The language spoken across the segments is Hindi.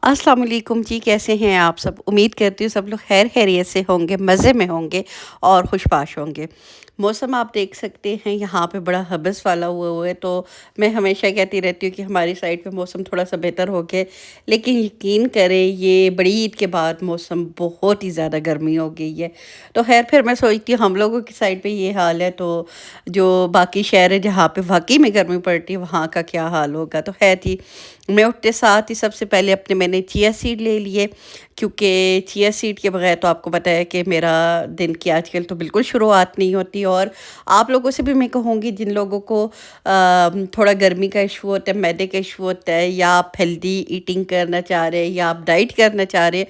अस्सलाम वालेकुम जी, कैसे हैं आप सब? उम्मीद करती हूँ सब लोग खैर खैरियत से होंगे, मज़े में होंगे और खुशबाश होंगे। मौसम आप देख सकते हैं यहाँ पे बड़ा हबस वाला हुआ है, तो मैं हमेशा कहती रहती हूँ कि हमारी साइड पे मौसम थोड़ा-सा बेहतर हो गया। लेकिन यकीन करें ये बड़ी ईद के बाद मौसम बहुत ही ज़्यादा गर्मी हो गई है। तो खैर फिर मैं सोचती हूँ हम लोगों की साइड पे ये हाल है, तो जो बाकी शहर है जहाँ पे वाक़ई में गर्मी पड़ती है वहाँ का क्या हाल होगा? तो खैर जी, मैं उठते साथ ही सबसे पहले अपने मैंने चिया सीड ले लिए, क्योंकि चिया सीड के बगैर तो आपको पता है कि मेरा दिन की आजकल तो बिल्कुल शुरुआत नहीं होती। और आप लोगों से भी मैं कहूँगी जिन लोगों को थोड़ा गर्मी का इशू होता है, मैदे का इशू होता है, या आप हेल्दी ईटिंग करना चाह रहे हैं या आप डाइट करना चाह रहे हैं,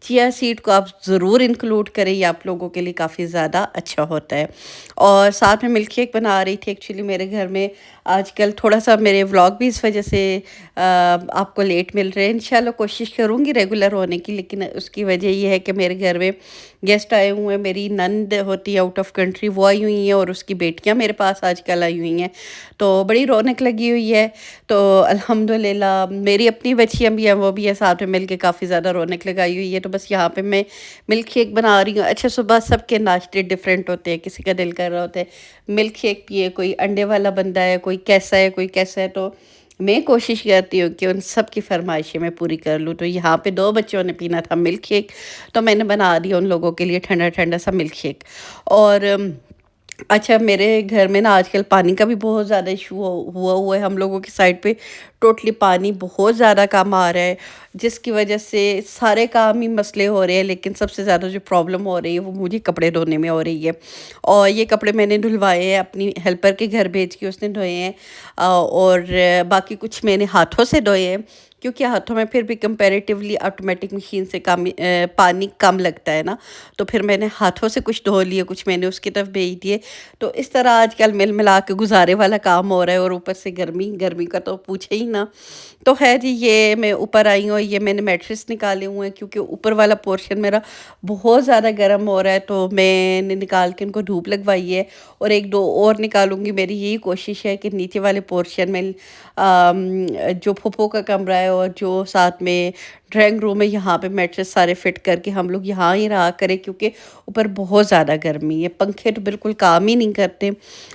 चिया सीड को आप ज़रूर इंक्लूड करें, ये आप लोगों के लिए काफ़ी ज़्यादा अच्छा होता है। और साथ में मिल्क शेक बना रही थी एक्चुअली मेरे घर में आजकल थोड़ा-सा मेरे व्लॉग भी इस वज़ह से आपको लेट मिल रहे हैं। इंशाल्लाह कोशिश करूँगी रेगुलर होने की, लेकिन उसकी वजह ये है कि मेरे घर में गेस्ट आए हुए हैं। मेरी नंद होती है आउट ऑफ कंट्री, वो आई हुई हैं और उसकी बेटियाँ मेरे पास आजकल आई हुई हैं। तो बड़ी रौनक लगी हुई है। तो अल्हम्दुलिल्लाह मेरी अपनी बच्चियाँ भी हैं, वो भी हैं, साथ में मिल के काफ़ी ज़्यादा रौनक लगाई हुई है। तो बस यहाँ पे मैं मिल्क शेक बना रही हूँ। अच्छा, सुबह सबके नाश्ते डिफरेंट होते हैं, किसी का दिल कर रहा होता है मिल्क शेक पिए, कोई अंडे वाला बंदा है, कोई कैसा है, कोई कैसा है। तो मैं कोशिश करती हूँ कि उन सब की फ़रमाइशें मैं पूरी कर लूँ। तो यहाँ पे 2 बच्चों ने पीना था मिल्क शेक, तो मैंने बना दिया उन लोगों के लिए ठंडा-ठंडा सा मिल्क शेक। और अच्छा, मेरे घर में ना आजकल पानी का भी बहुत ज़्यादा इशू हुआ हुआ है। हम लोगों की साइड पे टोटली पानी बहुत ज़्यादा कम आ रहा है, जिसकी वजह से सारे काम ही मसले हो रहे हैं, लेकिन सबसे ज़्यादा जो प्रॉब्लम हो रही है वो मुझे कपड़े धोने में हो रही है। और ये कपड़े मैंने धुलवाए हैं, अपनी हेल्पर के घर भेज के उसने धोए हैं। और बाकी कुछ मैंने हाथों से धोए हैं, क्योंकि हाथों में फिर भी कंपैरेटिवली ऑटोमेटिक मशीन से कम पानी कम लगता है ना। तो फिर मैंने हाथों से कुछ धो लिए, कुछ मैंने उसकी तरफ भेज दिए। तो इस तरह आजकल मिल मिला के गुजारे वाला काम हो रहा है, और ऊपर से गर्मी, गर्मी का तो पूछे ही ना। तो ख़ैर जी, ये मैं ऊपर आई हूँ, ये मैंने मैट्रेस निकाले हुए हैं क्योंकि ऊपर वाला पोर्शन मेरा बहुत ज़्यादा गर्म हो रहा है, तो मैंने निकाल के उनको धूप लगवाई है। और 1-2 और निकालूँगी। मेरी यही कोशिश है कि नीचे वाले पोर्शन में जो फूफो का कमरा है और जो साथ में ड्राइंग रूम है, यहाँ पे मैट्रेस सारे फिट करके हम लोग यहाँ ही रहा करें, क्योंकि ऊपर बहुत ज़्यादा गर्मी है। पंखे तो बिल्कुल काम ही नहीं करते,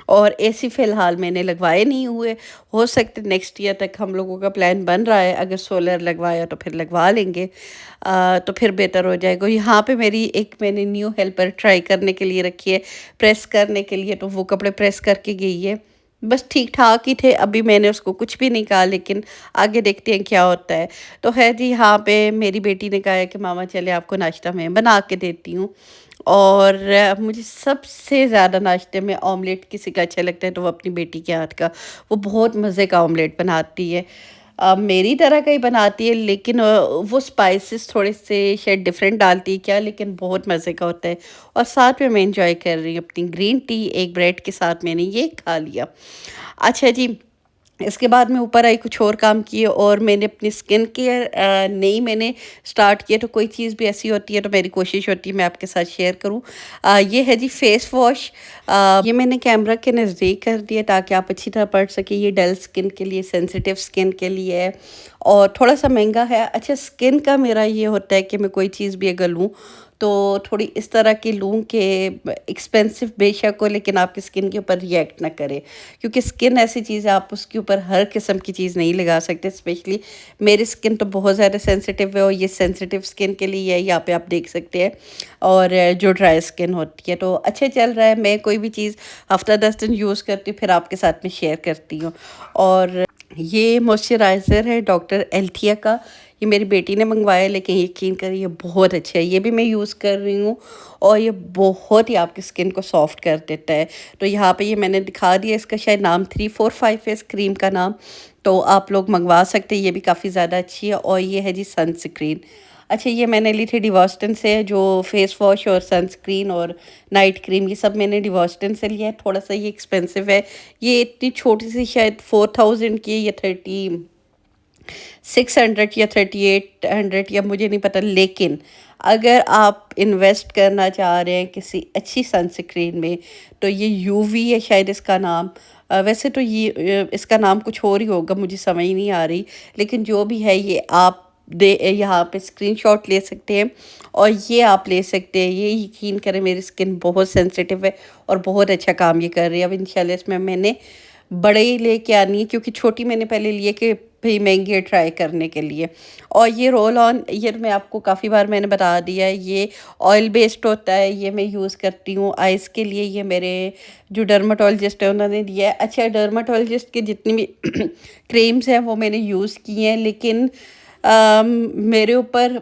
और एसी फ़िलहाल मैंने लगवाए नहीं हुए। हो सकता है नेक्स्ट ईयर तक, हम लोगों का प्लान बन रहा है, अगर सोलर लगवाया तो फिर लगवा लेंगे। तो फिर बेहतर हो जाएगा। यहाँ पे मेरी एक मैंने न्यू हेल्पर ट्राई करने के लिए रखी है, प्रेस करने के लिए, तो वो कपड़े प्रेस करके गई है। बस ठीक-ठाक ही थे, अभी मैंने उसको कुछ भी नहीं कहा, लेकिन आगे देखते हैं क्या होता है। तो ख़ैर जी, यहाँ पे मेरी बेटी ने कहा है कि मामा चले आपको नाश्ता मैं बना के देती हूँ। और मुझे सबसे ज़्यादा नाश्ते में ऑमलेट किसी का अच्छा लगता है तो वो अपनी बेटी के हाथ का। वो बहुत मज़े का ऑमलेट बनाती है। मेरी तरह का ही बनाती है, लेकिन वो स्पाइसेस थोड़े से शायद डिफरेंट डालती है क्या, लेकिन बहुत मज़े का होता है। और साथ में मैं एंजॉय कर रही हूँ अपनी ग्रीन टी, एक ब्रेड के साथ मैंने ये खा लिया। अच्छा जी, इसके बाद मैं ऊपर आई, कुछ और काम किए, और मैंने अपनी स्किन केयर नहीं मैंने स्टार्ट किया। तो कोई चीज़ भी ऐसी होती है तो मेरी कोशिश होती है मैं आपके साथ शेयर करूं। ये है जी फेस वॉश। ये मैंने कैमरा के नज़दीक कर दिया ताकि आप अच्छी तरह पढ़ सकें। ये डल स्किन के लिए, सेंसिटिव स्किन के लिए है, और थोड़ा सा महंगा है। अच्छा, स्किन का मेरा ये होता है कि मैं कोई चीज़ भी अगर लूँ तो थोड़ी इस तरह की लूँ कि एक्सपेंसिव बेशक हो, लेकिन आपकी स्किन के ऊपर रिएक्ट ना करे, क्योंकि स्किन ऐसी चीज़ है, आप उसके ऊपर हर किस्म की चीज़ नहीं लगा सकते। स्पेशली मेरी स्किन तो बहुत ज़्यादा सेंसिटिव है, और ये सेंसिटिव स्किन के लिए है, यहाँ पे आप देख सकते हैं। और जो ड्राई स्किन होती है, तो अच्छा चल रहा है। मैं कोई भी चीज़ हफ्ता 10 दिन यूज़ करती हूँ, फिर आपके साथ में शेयर करती हूँ। और ये मॉइस्चराइज़र है डॉक्टर एल्थिया का। ये मेरी बेटी ने मंगवाया, लेकिन यकीन करिए ये बहुत अच्छा है। ये भी मैं यूज़ कर रही हूँ, और ये बहुत ही आपकी स्किन को सॉफ्ट कर देता है। तो यहाँ पे ये मैंने दिखा दिया, इसका शायद नाम 345 है इस क्रीम का नाम। तो आप लोग मंगवा सकते हैं, ये भी काफ़ी ज़्यादा अच्छी है। और ये है जी सनस्क्रीन। अच्छा, ये मैंने ली थी डिवॉस्टन से, जो फेस वॉश और सनस्क्रीन और नाइट क्रीम, ये सब मैंने डिवॉस्टन से लिया है। थोड़ा सा ये एक्सपेंसिव है। ये इतनी छोटी सी शायद 4000 की, या 600 या 3800, या मुझे नहीं पता। लेकिन अगर आप इन्वेस्ट करना चाह रहे हैं किसी अच्छी सनस्क्रीन में, तो ये यूवी है शायद इसका नाम। वैसे तो ये इसका नाम कुछ और ही होगा, मुझे समझ नहीं आ रही, लेकिन जो भी है, ये आप दे यहाँ पे स्क्रीनशॉट ले सकते हैं और ये आप ले सकते हैं। ये यकीन करें मेरी स्किन बहुत सेंसिटिव है और बहुत अच्छा काम ये कर रही है। अब इंशाल्लाह इसमें मैंने बड़े ही लेके आनी है क्योंकि छोटी मैंने पहले ली है कि भई महंगी है ट्राई करने के लिए। और ये रोल ऑन ये मैं आपको काफ़ी बार मैंने बता दिया है, ये ऑयल बेस्ड होता है, ये मैं यूज़ करती हूँ आइज़ के लिए। ये मेरे जो डर्माटोलॉजिस्ट है उन्होंने दिया है। अच्छा, डर्माटोलॉजिस्ट की जितनी भी क्रीम्स हैं वो मैंने यूज़ की हैं, लेकिन मेरे ऊपर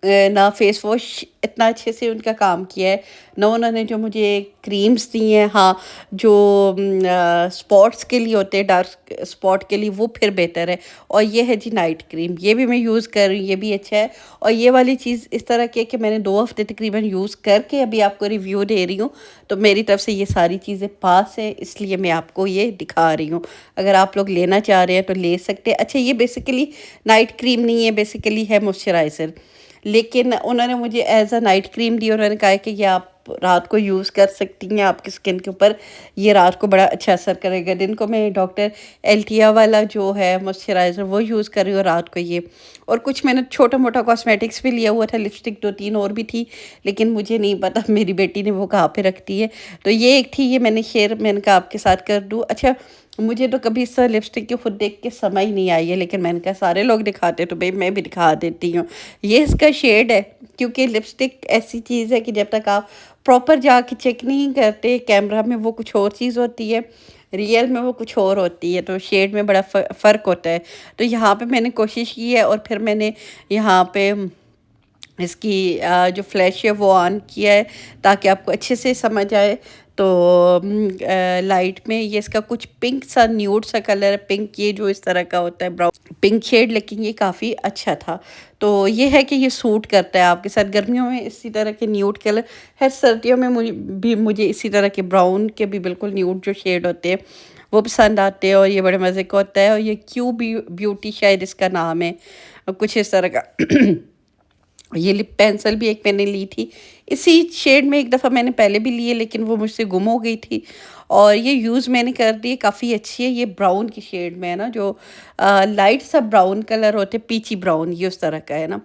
ना फेस वॉश इतना अच्छे से उनका काम किया है, ना उन्होंने जो मुझे क्रीम्स दी हैं। हाँ, जो स्पॉट्स के लिए होते हैं, डार्क स्पॉट के लिए, वो फिर बेहतर है। और ये है जी नाइट क्रीम, ये भी मैं यूज़ कर रही हूँ, ये भी अच्छा है। और ये वाली चीज़ इस तरह की है कि मैंने 2 हफ़्ते तकरीबन यूज़ करके अभी आपको रिव्यू दे रही हूँ। तो मेरी तरफ से ये सारी चीज़ें पास है, इसलिए मैं आपको ये दिखा रही हूँ। अगर आप लोग लेना चाह रहे हैं तो ले सकते हैं। अच्छा, ये बेसिकली नाइट क्रीम नहीं है, बेसिकली है मॉइस्चराइज़र। लेकिन उन्होंने मुझे एज़ अ नाइट क्रीम दी। उन्होंने कहा है कि ये आप रात को यूज़ कर सकती हैं, आपकी स्किन के ऊपर ये रात को बड़ा अच्छा असर करेगा। दिन को मैं डॉक्टर एल्टिया वाला जो है मॉइस्चराइज़र वो यूज़ कर रही हूँ, रात को ये। और कुछ मैंने छोटा-मोटा कॉस्मेटिक्स भी लिया हुआ था, लिपस्टिक 2-3 और भी थी, लेकिन मुझे नहीं पता मेरी बेटी ने वो कहाँ पे रख दी है। तो ये एक थी, ये मैंने शेयर मैंने कहा आपके साथ कर दूँ। अच्छा, मुझे तो कभी इस लिपस्टिक की खुद देख के समझ नहीं आई है, लेकिन मैंने कहा सारे लोग दिखाते तो भई मैं भी दिखा देती हूँ। ये इसका शेड है, क्योंकि लिपस्टिक ऐसी चीज़ है कि जब तक आप प्रॉपर जाके चेक नहीं करते, कैमरा में वो कुछ और चीज़ होती है, रियल में वो कुछ और होती है, तो शेड में बड़ा फ़र्क होता है। तो यहाँ पे मैंने कोशिश की है और फिर मैंने यहाँ पे इसकी जो फ्लैश है वो ऑन किया है ताकि आपको अच्छे से समझ आए। तो लाइट में ये इसका कुछ पिंक सा न्यूड सा कलर है, पिंक ये जो इस तरह का होता है ब्राउन पिंक शेड, लेकिन ये काफ़ी अच्छा था। तो ये है कि ये सूट करता है आपके साथ गर्मियों में इसी तरह के न्यूड कलर है, सर्दियों में मुझे इसी तरह के ब्राउन के भी बिल्कुल न्यूड जो शेड होते हैं वो पसंद आते हैं। और ये बड़े मज़े का होता है। और ये ब्यूटी शायद इसका नाम है, कुछ इस तरह का। ये लिप पेंसिल भी एक मैंने ली थी इसी शेड में, एक दफ़ा मैंने पहले भी ली है लेकिन वो मुझसे गुम हो गई थी और ये यूज़ मैंने कर दी है, काफ़ी अच्छी है। ये ब्राउन की शेड में है ना, जो लाइट सा ब्राउन कलर होते, पीची ब्राउन, ये उस तरह का है ना।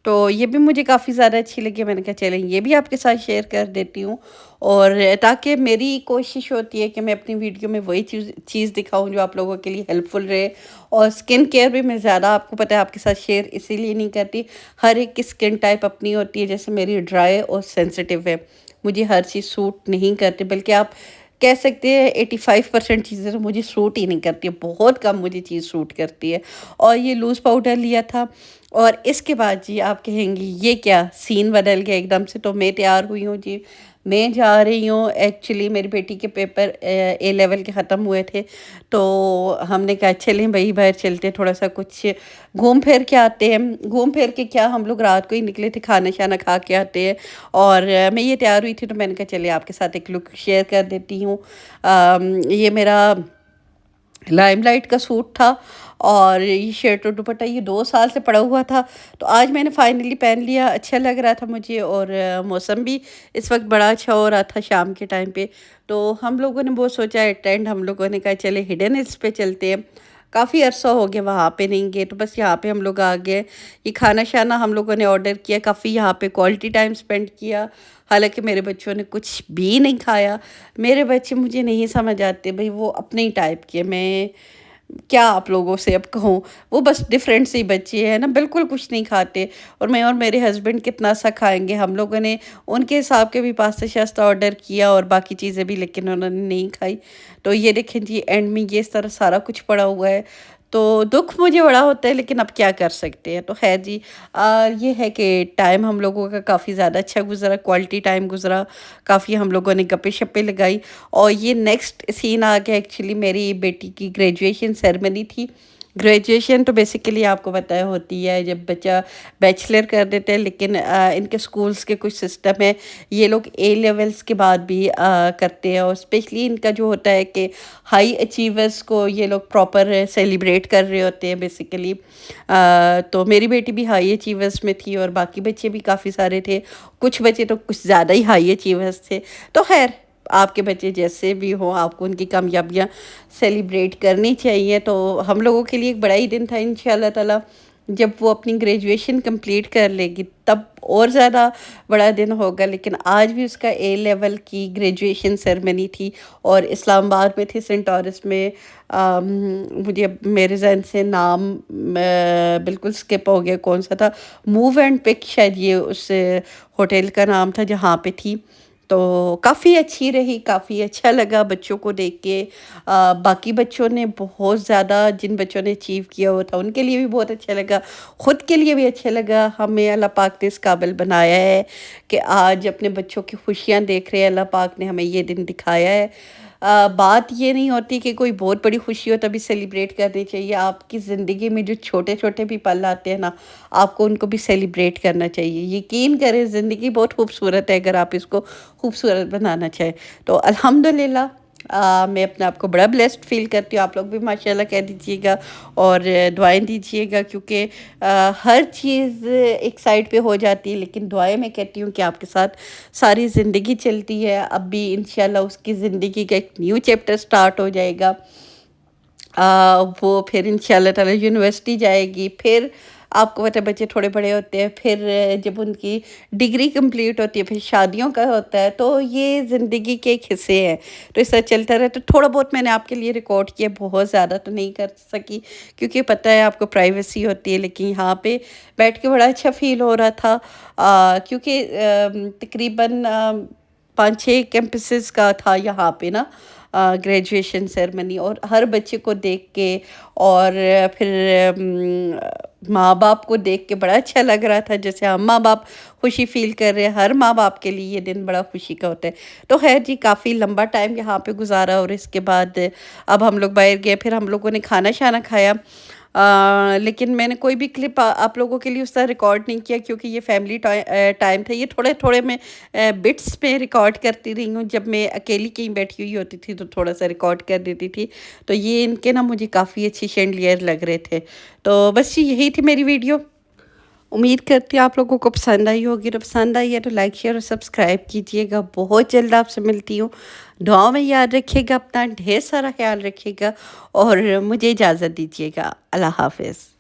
तो ये भी मुझे काफ़ी ज़्यादा अच्छी लगी, मैंने कहा चलें ये भी आपके साथ शेयर कर देती हूँ। और ताकि मेरी कोशिश होती है कि मैं अपनी वीडियो में वही चीज़ दिखाऊँ जो आप लोगों के लिए हेल्पफुल रहे। और स्किन केयर भी मैं ज़्यादा आपको पता है आपके साथ शेयर इसीलिए नहीं करती, हर एक की स्किन टाइप अपनी होती है। जैसे मेरी ड्राई और सेंसिटिव है, मुझे हर चीज़ सूट नहीं करती, बल्कि आप कह सकते हैं 85% चीज़ें तो मुझे सूट ही नहीं करती है, बहुत कम मुझे चीज़ सूट करती है। और ये लूज़ पाउडर लिया था और इसके बाद जी आप कहेंगी ये क्या सीन बदल गया एकदम से। तो मैं तैयार हुई हूँ जी, मैं जा रही हूँ। एक्चुअली मेरी बेटी के पेपर ए लेवल के ख़त्म हुए थे, तो हमने कहा चलें भाई बाहर चलते, थोड़ा सा कुछ घूम फिर के आते हैं। घूम फिर के क्या, हम लोग रात को ही निकले थे, खाना शाना खा के आते हैं। और मैं ये तैयार हुई थी तो मैंने कहा चले आपके साथ एक लुक शेयर कर देती हूँ। ये मेरा लाइमलाइट का सूट था और ये शर्ट और दुपट्टा ये 2 साल से पड़ा हुआ था, तो आज मैंने फाइनली पहन लिया। अच्छा लग रहा था मुझे और मौसम भी इस वक्त बड़ा अच्छा हो रहा था शाम के टाइम पे। तो हम लोगों ने वो सोचा है ट्रेंड, हम लोगों ने कहा चले हिडन हिल्स पे चलते हैं। काफ़ी अरसा हो गया वहाँ पे नहीं गए, तो बस यहाँ पे हम लोग आ गए। ये खाना शाना हम लोगों ने ऑर्डर किया, काफ़ी यहाँ पे क्वालिटी टाइम स्पेंड किया। हालांकि मेरे बच्चों ने कुछ भी नहीं खाया। मेरे बच्चे मुझे नहीं समझ आते भाई, वो अपने ही टाइप के, मैं क्या आप लोगों से अब कहूँ, वो बस डिफरेंट से ही बच्चे हैं ना, बिल्कुल कुछ नहीं खाते। और मैं और मेरे हस्बैंड कितना सा खाएंगे। हम लोगों ने उनके हिसाब के भी पास्ता शास्ता ऑर्डर किया और बाकी चीज़ें भी, लेकिन उन्होंने नहीं खाई। तो ये देखें जी एंड में ये इस तरह सारा कुछ पड़ा हुआ है। तो दुख मुझे बड़ा होता है, लेकिन अब क्या कर सकते हैं। तो खैर जी, ये है कि टाइम हम लोगों का काफ़ी ज़्यादा अच्छा गुजरा, क्वालिटी टाइम गुजरा, काफ़ी हम लोगों ने गप्पे शप्पे लगाई। और ये नेक्स्ट सीन आ गया, एक्चुअली मेरी बेटी की ग्रेजुएशन सेरेमनी थी। ग्रेजुएशन तो बेसिकली आपको पता है होती है जब बच्चा बैचलर कर देते हैं, लेकिन इनके स्कूल्स के कुछ सिस्टम है, ये लोग ए लेवल्स के बाद भी करते हैं। और स्पेशली इनका जो होता है कि हाई अचीवर्स को ये लोग प्रॉपर सेलिब्रेट कर रहे होते हैं बेसिकली। तो मेरी बेटी भी हाई अचीवर्स में थी और बाकी बच्चे भी काफ़ी सारे थे, कुछ बच्चे तो कुछ ज़्यादा ही हाई अचीवर्स थे। तो खैर, आपके बच्चे जैसे भी हों, आपको उनकी कामयाबियाँ सेलिब्रेट करनी चाहिए। तो हम लोगों के लिए एक बड़ा ही दिन था इंशाल्लाह ताला। जब वो अपनी ग्रेजुएशन कंप्लीट कर लेगी तब और ज़्यादा बड़ा दिन होगा। लेकिन आज भी उसका ए लेवल की ग्रेजुएशन सेरेमनी थी और इस्लामाबाद में थी, सेंट टॉरस में। मुझे अब मेरे ज़हन से नाम बिल्कुल स्किप हो गया, कौन सा था, मूव एंड पिक शायद ये उस होटल का नाम था जहाँ पे थी। तो काफ़ी अच्छी रही, काफ़ी अच्छा लगा बच्चों को देख के। बाकी बच्चों ने बहुत ज़्यादा, जिन बच्चों ने अचीव किया हुआ था उनके लिए भी बहुत अच्छा लगा, ख़ुद के लिए भी अच्छा लगा। हमें अल्लाह पाक ने इस काबिल बनाया है कि आज अपने बच्चों की खुशियाँ देख रहे हैं, अल्लाह पाक ने हमें ये दिन दिखाया है। बात ये नहीं होती कि कोई बहुत बड़ी खुशी हो तभी सेलिब्रेट करनी चाहिए। आपकी ज़िंदगी में जो छोटे-छोटे भी पल आते हैं ना, आपको उनको भी सेलिब्रेट करना चाहिए। यकीन करें ज़िंदगी बहुत खूबसूरत है अगर आप इसको खूबसूरत बनाना चाहें। तो अल्हम्दुलिल्लाह मैं अपने आप को बड़ा ब्लेस्ड फ़ील करती हूँ। आप लोग भी माशाल्लाह कह दीजिएगा और दुआएँ दीजिएगा, क्योंकि हर चीज़ एक साइड पे हो जाती है, लेकिन दुआएँ मैं कहती हूँ कि आपके साथ सारी ज़िंदगी चलती है। अब भी इंशाल्लाह उसकी ज़िंदगी का एक न्यू चैप्टर स्टार्ट हो जाएगा। वो फिर इंशाल्लाह ताला यूनिवर्सिटी जाएगी, फिर आपको पता है बच्चे थोड़े बड़े होते हैं, फिर जब उनकी डिग्री कंप्लीट होती है, फिर शादियों का होता है, तो ये ज़िंदगी के एक हिस्से हैं। तो इस तरह चलता रहे। तो थोड़ा बहुत मैंने आपके लिए रिकॉर्ड किया, बहुत ज़्यादा तो नहीं कर सकी क्योंकि पता है आपको प्राइवेसी होती है, लेकिन यहाँ पे बैठ के बड़ा अच्छा फ़ील हो रहा था। क्योंकि तकरीबन 5-6 कैंपसेस का था यहाँ पे ना ग्रेजुएशन सेरेमनी, और हर बच्चे को देख के और फिर माँ-बाप को देख के बड़ा अच्छा लग रहा था। जैसे हम माँ-बाप खुशी फ़ील कर रहे हैं, हर माँ-बाप के लिए ये दिन बड़ा खुशी का होता है। तो ख़ैर जी, काफ़ी लंबा टाइम यहाँ पे गुज़ारा और इसके बाद अब हम लोग बाहर गए, फिर हम लोगों ने खाना-शाना खाया। लेकिन मैंने कोई भी क्लिप आप लोगों के लिए उस तरह रिकॉर्ड नहीं किया क्योंकि ये फैमिली टाइम था। ये थोड़े-थोड़े मैं बिट्स में रिकॉर्ड करती रही हूँ। जब मैं अकेली कहीं बैठी हुई होती थी तो थोड़ा-सा रिकॉर्ड कर देती थी। तो ये इनके ना मुझे काफ़ी अच्छी शैंडिलियर लग रहे थे। तो बस जी यही थी मेरी वीडियो। उम्मीद करती हूँ आप लोगों को पसंद आई होगी। तो पसंद आई है तो लाइक, शेयर और सब्सक्राइब कीजिएगा। बहुत जल्द आपसे मिलती हूँ। दुआओं में याद रखिएगा, अपना ढेर सारा ख़्याल रखिएगा और मुझे इजाज़त दीजिएगा। अल्लाह हाफ़िज़।